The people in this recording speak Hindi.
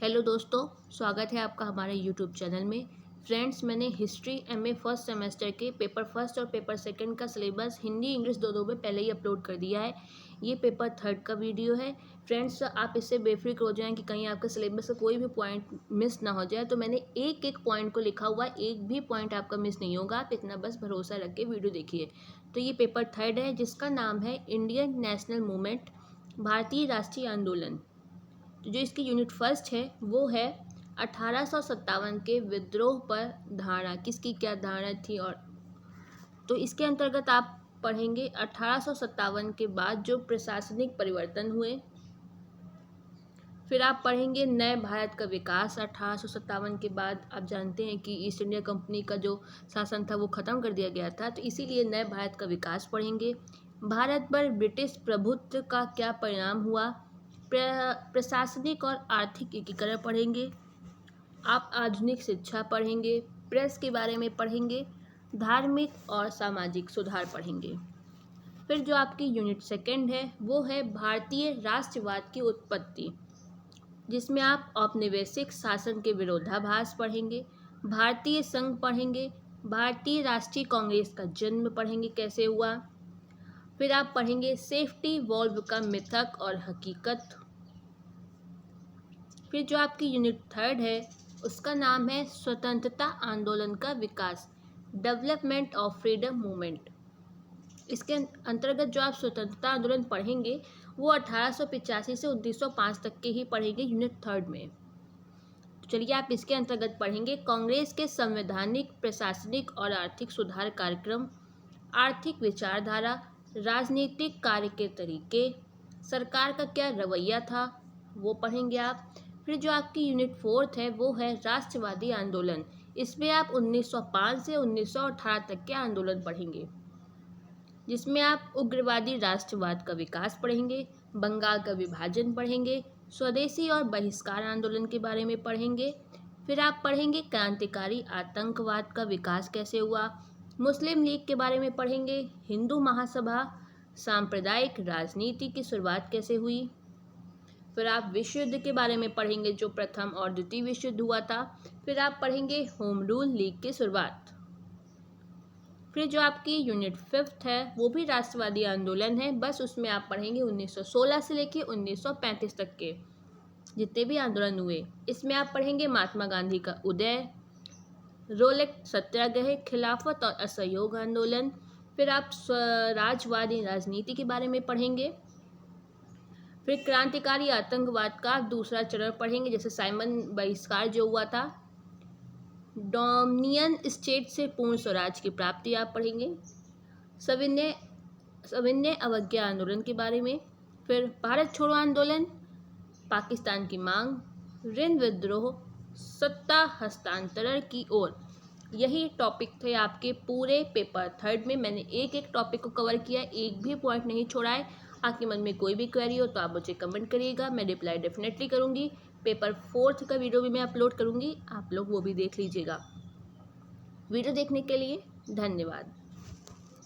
हेलो दोस्तों, स्वागत है आपका हमारे यूट्यूब चैनल में। फ्रेंड्स, मैंने हिस्ट्री एमए फर्स्ट सेमेस्टर के पेपर फर्स्ट और पेपर सेकंड का सिलेबस हिंदी इंग्लिश दो में पहले ही अपलोड कर दिया है। ये पेपर थर्ड का वीडियो है। फ्रेंड्स, आप इससे बेफिक्र हो जाएं कि कहीं आपके सिलेबस का कोई भी पॉइंट मिस ना हो जाए। तो मैंने एक एक पॉइंट को लिखा हुआ, एक भी पॉइंट आपका मिस नहीं होगा। आप इतना बस भरोसा रख के वीडियो देखिए। तो ये पेपर थर्ड है, जिसका नाम है इंडियन नेशनल मूवमेंट, भारतीय राष्ट्रीय आंदोलन। जो इसकी यूनिट फर्स्ट है वो है 1857 के विद्रोह पर धारणा, किसकी क्या धारणा थी। और तो इसके अंतर्गत आप पढ़ेंगे 1857 के बाद जो प्रशासनिक परिवर्तन हुए। फिर आप पढ़ेंगे नए भारत का विकास। 1857 के बाद आप जानते हैं कि ईस्ट इंडिया कंपनी का जो शासन था वो ख़त्म कर दिया गया था, तो इसीलिए नए भारत का विकास पढ़ेंगे। भारत पर ब्रिटिश प्रभुत्व का क्या परिणाम हुआ। प्रशासनिक और आर्थिक एकीकरण पढ़ेंगे। आप आधुनिक शिक्षा पढ़ेंगे। प्रेस के बारे में पढ़ेंगे। धार्मिक और सामाजिक सुधार पढ़ेंगे। फिर जो आपकी यूनिट सेकंड है वो है भारतीय राष्ट्रवाद की उत्पत्ति, जिसमें आप औपनिवेशिक शासन के विरोधाभास पढ़ेंगे। भारतीय संघ पढ़ेंगे। भारतीय राष्ट्रीय कांग्रेस का जन्म पढ़ेंगे, कैसे हुआ। फिर आप पढ़ेंगे सेफ्टी वॉल्व का मिथक और हकीकत। फिर जो आपकी यूनिट थर्ड है उसका नाम है स्वतंत्रता आंदोलन का विकास, डेवलपमेंट ऑफ फ्रीडम मूवमेंट। इसके अंतर्गत जो आप स्वतंत्रता आंदोलन पढ़ेंगे वो 1885 से 1905 तक के ही पढ़ेंगे यूनिट थर्ड में। तो चलिए आप इसके अंतर्गत पढ़ेंगे कांग्रेस के संवैधानिक, प्रशासनिक और आर्थिक सुधार कार्यक्रम, आर्थिक विचारधारा, राजनीतिक कार्य के तरीके, सरकार का क्या रवैया था, वो पढ़ेंगे आप। फिर जो आपकी यूनिट फोर्थ है वो है राष्ट्रवादी आंदोलन। इसमें आप 1905 से 1918 तक के आंदोलन पढ़ेंगे, जिसमें आप उग्रवादी राष्ट्रवाद का विकास पढ़ेंगे, बंगाल का विभाजन पढ़ेंगे, स्वदेशी और बहिष्कार आंदोलन के बारे में पढ़ेंगे। फिर आप पढ़ेंगे क्रांतिकारी आतंकवाद का विकास कैसे हुआ, मुस्लिम लीग के बारे में पढ़ेंगे, हिंदू महासभा, सांप्रदायिक राजनीति की शुरुआत कैसे हुई। फिर आप विश्व युद्ध के बारे में पढ़ेंगे, जो प्रथम और द्वितीय विश्व युद्ध हुआ था। फिर आप पढ़ेंगे होम रूल लीग की शुरुआत। फिर जो आपकी यूनिट फिफ्थ है वो भी राष्ट्रवादी आंदोलन है, बस उसमें आप पढ़ेंगे 1916 से लेकर 1935 तक के जितने भी आंदोलन हुए। इसमें आप पढ़ेंगे महात्मा गांधी का उदय, रोलेट सत्याग्रह, खिलाफत और असहयोग आंदोलन। फिर आप स्वराजवादी राजनीति के बारे में पढ़ेंगे। फिर क्रांतिकारी आतंकवाद का दूसरा चरण पढ़ेंगे, जैसे साइमन बहिष्कार जो हुआ था, डोमिनियन स्टेट से पूर्ण स्वराज की प्राप्ति आप पढ़ेंगे, सविनय अवज्ञा आंदोलन के बारे में। फिर भारत छोड़ो आंदोलन, पाकिस्तान की मांग, ऋण विद्रोह, सत्ता हस्तांतरण की ओर। यही टॉपिक थे आपके पूरे पेपर थर्ड में। मैंने एक एक टॉपिक को कवर किया, एक भी पॉइंट नहीं छोड़ा है। आपके मन में कोई भी क्वेरी हो तो आप मुझे कमेंट करिएगा, मैं रिप्लाई डेफिनेटली करूँगी। पेपर फोर्थ का वीडियो भी मैं अपलोड करूँगी, आप लोग वो भी देख लीजिएगा। वीडियो देखने के लिए धन्यवाद।